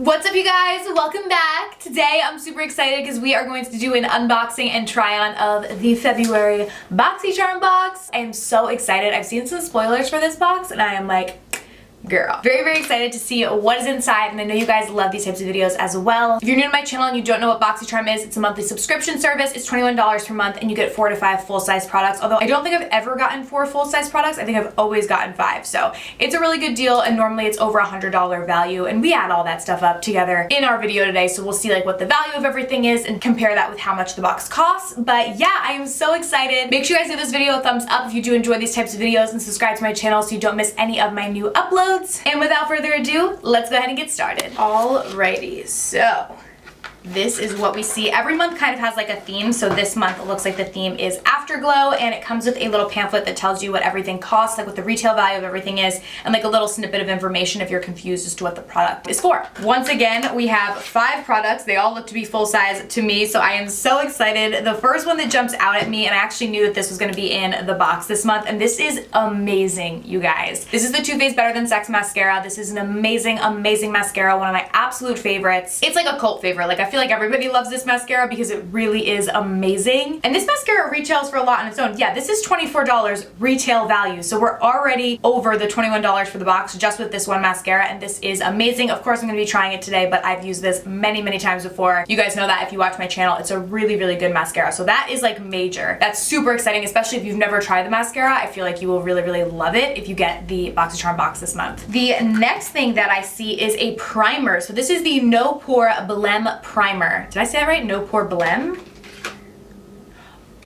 What's up, you guys? Welcome back. Today I'm super excited because we are going to do an unboxing and try on of the February Boxycharm box. I am so excited. I've seen some spoilers for this box and I am like, girl. Very, very excited to see what is inside, and I know you guys love these types of videos as well. If you're new to my channel and you don't know what Boxycharm is, it's a monthly subscription service. It's $21 per month and you get 4 to 5 full-size products. Although I don't think I've ever gotten 4 full-size products. I think I've always gotten 5. So it's a really good deal, and normally it's over $100 value, and we add all that stuff up together in our video today. So we'll see like what the value of everything is and compare that with how much the box costs. But yeah, I am so excited. Make sure you guys give this video a thumbs up if you do enjoy these types of videos, and subscribe to my channel so you don't miss any of my new uploads. And without further ado, let's go ahead and get started. Alrighty, so this is what we see. Every month kind of has like a theme, so this month it looks like the theme is Afterglow, and it comes with a little pamphlet that tells you what everything costs, like what the retail value of everything is, and like a little snippet of information if you're confused as to what the product is for. Once again, we have 5 products. They all look to be full size to me, so I am so excited. The first one that jumps out at me, and I actually knew that this was going to be in the box this month, and this is amazing, you guys. This is the Too Faced Better Than Sex Mascara. This is an amazing, amazing mascara, one of my absolute favorites. It's like a cult favorite. Like, I feel like everybody loves this mascara because it really is amazing. And this mascara retails for a lot on its own. Yeah, this is $24 retail value. So we're already over the $21 for the box just with this one mascara, and this is amazing. Of course, I'm gonna be trying it today, but I've used this many, many times before. You guys know that if you watch my channel. It's a really, really good mascara. So that is like major. That's super exciting, especially if you've never tried the mascara. I feel like you will really, really love it if you get the Boxycharm box this month. The next thing that I see is a primer. So this is the Nanopore Blem Primer. Did I say that right? Nanopore Blem?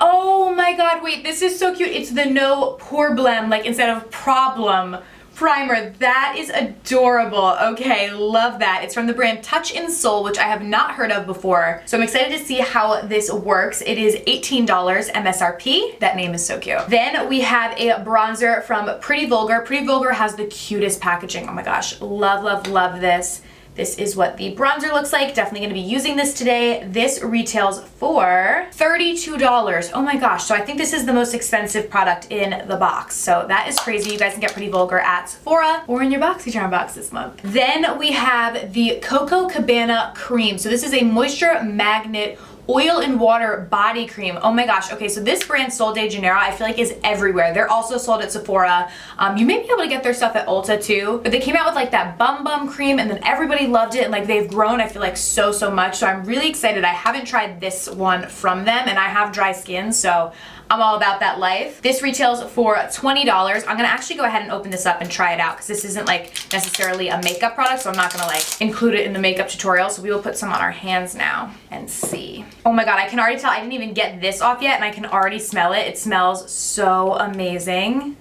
Oh my god, wait, this is so cute. It's the Nanopore Blem, like instead of problem primer. That is adorable. Okay, love that. It's from the brand Touch in Soul, which I have not heard of before. So I'm excited to see how this works. It is $18 MSRP. That name is so cute. Then we have a bronzer from Pretty Vulgar. Pretty Vulgar has the cutest packaging. Oh my gosh, love, love, love this. This is what the bronzer looks like. Definitely gonna be using this today. This retails for $32. Oh my gosh, so I think this is the most expensive product in the box. So that is crazy. You guys can get Pretty Vulgar at Sephora or in your Boxycharm box this month. Then we have the Coco Cabana Cream. So this is a moisture magnet oil and water body cream. Oh my gosh. Okay, so this brand Sol de Janeiro I feel like is everywhere. They're also sold at Sephora. You may be able to get their stuff at Ulta too, but they came out with like that bum bum cream, and then everybody loved it, and like they've grown, I feel like, so much. So I'm really excited. I haven't tried this one from them, and I have dry skin, so I'm all about that life. This retails for $20. I'm gonna actually go ahead and open this up and try it out because this isn't like necessarily a makeup product, so I'm not gonna like include it in the makeup tutorial. So we will put some on our hands now and see. Oh my god, I can already tell. I didn't even get this off yet and I can already smell it. It smells so amazing.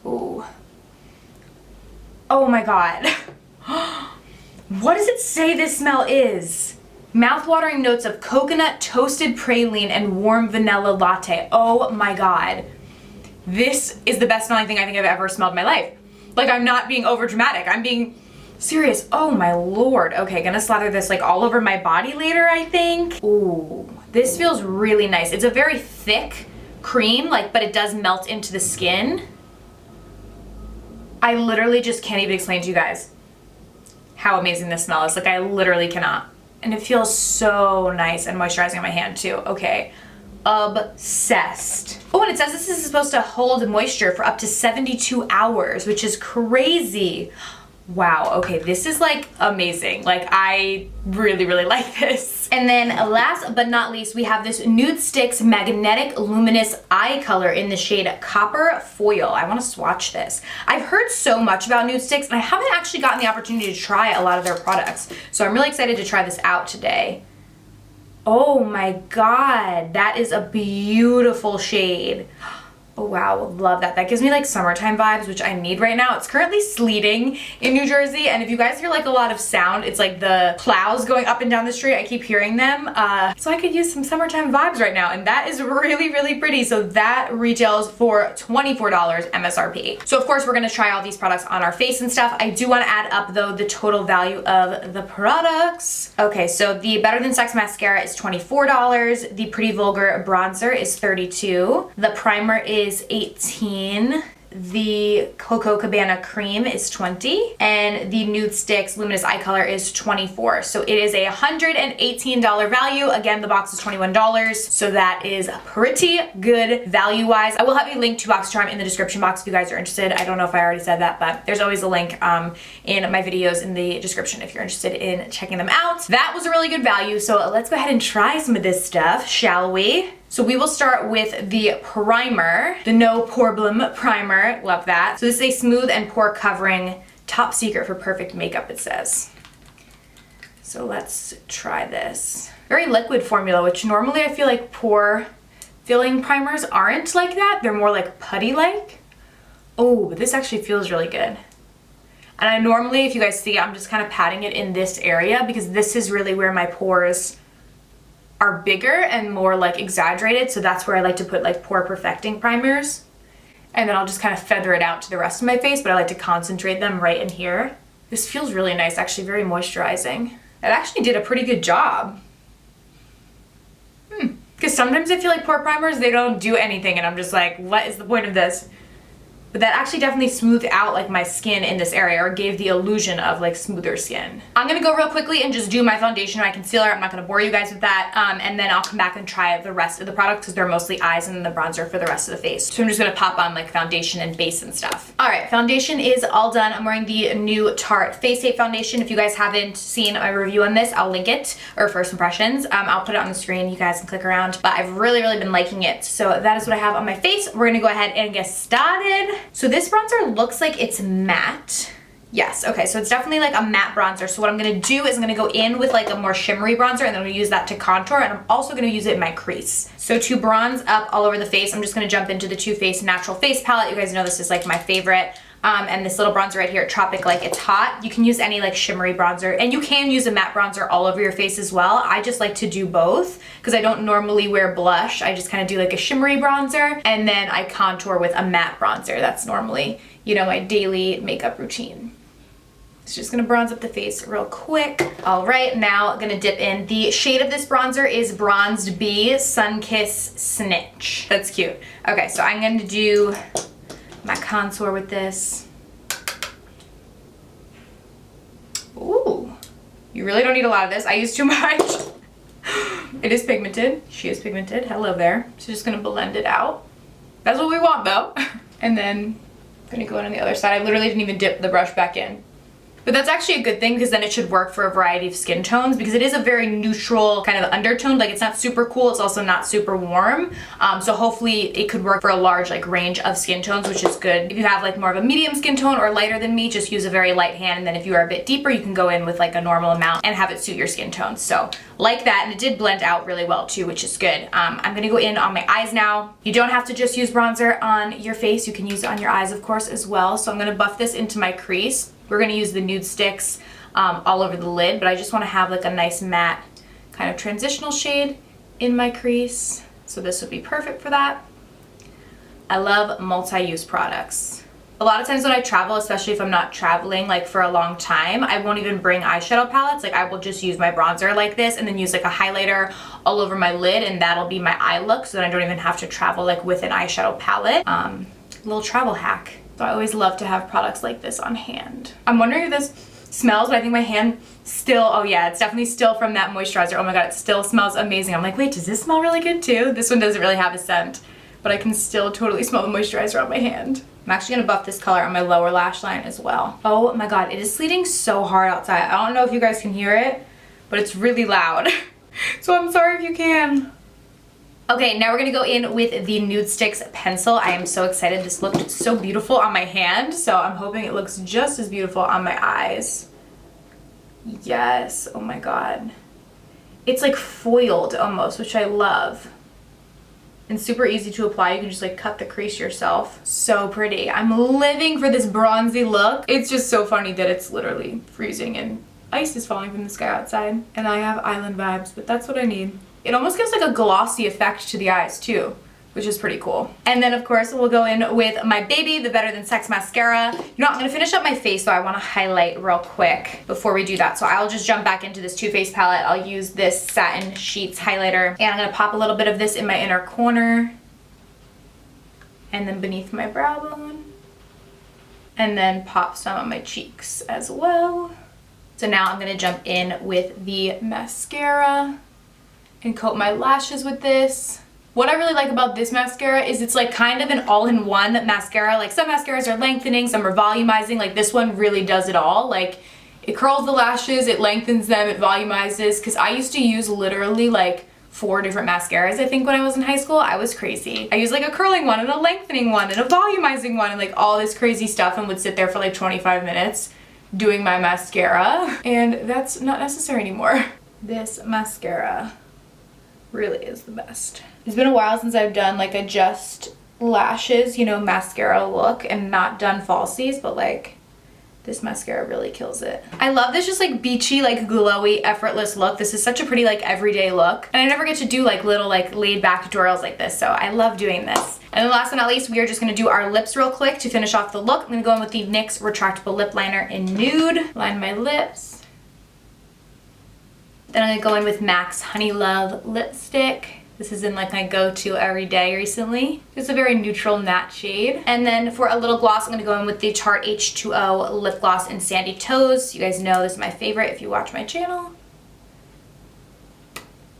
Ooh. Oh my god. What does it say this smell is? Mouth-watering notes of coconut, toasted praline, and warm vanilla latte. Oh my god. This is the best smelling thing I think I've ever smelled in my life. Like, I'm not being over dramatic. I'm being serious. Oh my lord. Okay, gonna slather this like all over my body later, I think. Ooh, this feels really nice. It's a very thick cream, like, but it does melt into the skin. I literally just can't even explain to you guys how amazing this smell is. Like, I literally cannot. And it feels so nice and moisturizing on my hand too. Okay, obsessed. Oh, and it says this is supposed to hold moisture for up to 72 hours, which is crazy. Wow, okay, this is like amazing. Like, I really, really like this. And then last but not least, we have this Nude Stix Magnetic Luminous Eye Color in the shade Copper Foil. I wanna swatch this. I've heard so much about Nude Stix, and I haven't actually gotten the opportunity to try a lot of their products. So I'm really excited to try this out today. Oh my god, that is a beautiful shade. Oh wow, love that. That gives me like summertime vibes, which I need right now. It's currently sleeting in New Jersey, and if you guys hear like a lot of sound, it's like the plows going up and down the street. I keep hearing them. So I could use some summertime vibes right now, and that is really, really pretty. So that retails for $24 MSRP. So of course we're gonna try all these products on our face and stuff. I do wanna add up though the total value of the products. Okay, so the Better Than Sex Mascara is $24. The Pretty Vulgar Bronzer is $32. The primer is $18. the Coco Cabana cream is $20 and the Nude Stix Luminous Eye Color is $24. So it is a $118 value. Again, the box is $21, so that is pretty good value-wise. I will have a link to Boxycharm in the description box if you guys are interested. I don't know if I already said that, but there's always a link in my videos in the description if you're interested in checking them out. That was a really good value, so let's go ahead and try some of this stuff, shall we? So we will start with the primer, the No Problem Primer. Love that. So this is a smooth and pore covering, top secret for perfect makeup, it says. So let's try this. Very liquid formula, which normally I feel like pore filling primers aren't like that. They're more like putty-like. Oh, but this actually feels really good. And I normally, if you guys see, I'm just kind of patting it in this area because this is really where my pores are bigger and more like exaggerated, so that's where I like to put like pore perfecting primers, and then I'll just kind of feather it out to the rest of my face, but I like to concentrate them right in here. This feels really nice, actually, very moisturizing. It actually did a pretty good job. Because sometimes I feel like pore primers, they don't do anything and I'm just like, what is the point of this? But that actually definitely smoothed out like my skin in this area, or gave the illusion of like smoother skin. I'm gonna go real quickly and just do my foundation and my concealer. I'm not gonna bore you guys with that. And then I'll come back and try the rest of the products because they're mostly eyes and then the bronzer for the rest of the face. So I'm just gonna pop on like foundation and base and stuff. All right, foundation is all done. I'm wearing the new Tarte Face Tape Foundation. If you guys haven't seen my review on this, I'll link it, or first impressions. I'll put it on the screen. You guys can click around, but I've really been liking it. So that is what I have on my face. We're gonna go ahead and get started. So this bronzer looks like it's matte. Yes, okay, so it's definitely like a matte bronzer. So what I'm gonna do is I'm gonna go in with like a more shimmery bronzer, and then I'm gonna use that to contour, and I'm also gonna use it in my crease. So to bronze up all over the face, I'm just gonna jump into the Too Faced Natural Face Palette. You guys know this is like my favorite. And this little bronzer right here, Tropic Like It's Hot. You can use any like shimmery bronzer, and you can use a matte bronzer all over your face as well. I just like to do both because I don't normally wear blush. I just kind of do like a shimmery bronzer, and then I contour with a matte bronzer. That's normally, you know, my daily makeup routine. It's just gonna bronze up the face real quick. All right, now I'm gonna dip in. The shade of this bronzer is Bronzed Bee Sunkiss Snitch. That's cute. Okay, so I'm gonna do my contour with this. Ooh, you really don't need a lot of this. I use too much. It is pigmented. She is pigmented. Hello there. So just gonna blend it out. That's what we want though. And then I'm gonna go in on the other side. I literally didn't even dip the brush back in. But that's actually a good thing because then it should work for a variety of skin tones, because it is a very neutral kind of undertone. Like, it's not super cool, it's also not super warm. So hopefully it could work for a large like range of skin tones, which is good. If you have like more of a medium skin tone or lighter than me, just use a very light hand, and then if you are a bit deeper, you can go in with like a normal amount and have it suit your skin tone. So like that, and it did blend out really well too, which is good. I'm gonna go in on my eyes now. You don't have to just use bronzer on your face, you can use it on your eyes of course as well. So I'm gonna buff this into my crease. We're gonna use the Nude Stix all over the lid, but I just wanna have like a nice matte kind of transitional shade in my crease. So this would be perfect for that. I love multi-use products. A lot of times when I travel, especially if I'm not traveling like for a long time, I won't even bring eyeshadow palettes. Like, I will just use my bronzer like this and then use like a highlighter all over my lid, and that'll be my eye look, so then I don't even have to travel like with an eyeshadow palette. Little travel hack. So I always love to have products like this on hand. I'm wondering if this smells, but I think my hand still, oh yeah, it's definitely still from that moisturizer. Oh my god, it still smells amazing. I'm like, wait, does this smell really good too? This one doesn't really have a scent, but I can still totally smell the moisturizer on my hand. I'm actually gonna buff this color on my lower lash line as well. Oh my god, it is sleeting so hard outside. I don't know if you guys can hear it, but it's really loud. So I'm sorry if you can. Okay, now we're gonna go in with the Nude Stix pencil. I am so excited. This looked so beautiful on my hand, so I'm hoping it looks just as beautiful on my eyes. Yes, oh my god. It's like foiled almost, which I love. And super easy to apply. You can just like cut the crease yourself. So pretty. I'm living for this bronzy look. It's just so funny that it's literally freezing and ice is falling from the sky outside. And I have island vibes, but that's what I need. It almost gives like a glossy effect to the eyes too, which is pretty cool. And then of course we'll go in with my baby, the Better Than Sex Mascara. You know, I'm gonna finish up my face, so I wanna highlight real quick before we do that. So I'll just jump back into this Too Faced palette. I'll use this Satin Sheets highlighter, and I'm gonna pop a little bit of this in my inner corner and then beneath my brow bone. and then pop some on my cheeks as well. So now I'm gonna jump in with the mascara and coat my lashes with this. What I really like about this mascara is it's like kind of an all-in-one mascara. Like some mascaras are lengthening, some are volumizing. Like this one really does it all. Like it curls the lashes, it lengthens them, it volumizes. Cause I used to use literally like 4 different mascaras I think when I was in high school. I was crazy. I used like a curling one and a lengthening one and a volumizing one and like all this crazy stuff, and would sit there for like 25 minutes doing my mascara. And that's not necessary anymore. This mascara really is the best. It's been a while since I've done like a just lashes, you know, mascara look and not done falsies, but like this mascara really kills it. I love this just like beachy, like glowy, effortless look. This is such a pretty like everyday look. And I never get to do like little like laid back tutorials like this, so I love doing this. And then last but not least, we are just gonna do our lips real quick to finish off the look. I'm gonna go in with the NYX Retractable Lip Liner in Nude. Line my lips. Then I'm gonna go in with MAC's Honey Love lipstick. This is in like my go-to every day recently. It's a very neutral matte shade. And then for a little gloss, I'm gonna go in with the Tarte H2O lip gloss in Sandy Toes. You guys know this is my favorite if you watch my channel.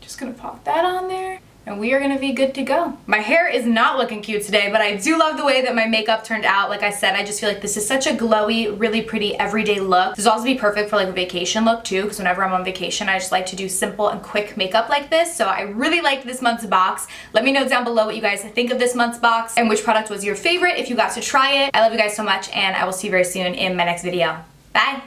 Just gonna pop that on there, and we are gonna be good to go. My hair is not looking cute today, but I do love the way that my makeup turned out. Like I said, I just feel like this is such a glowy, really pretty everyday look. This will also be perfect for like a vacation look too, because whenever I'm on vacation, I just like to do simple and quick makeup like this. So I really liked this month's box. Let me know down below what you guys think of this month's box and which product was your favorite if you got to try it. I love you guys so much, and I will see you very soon in my next video. Bye!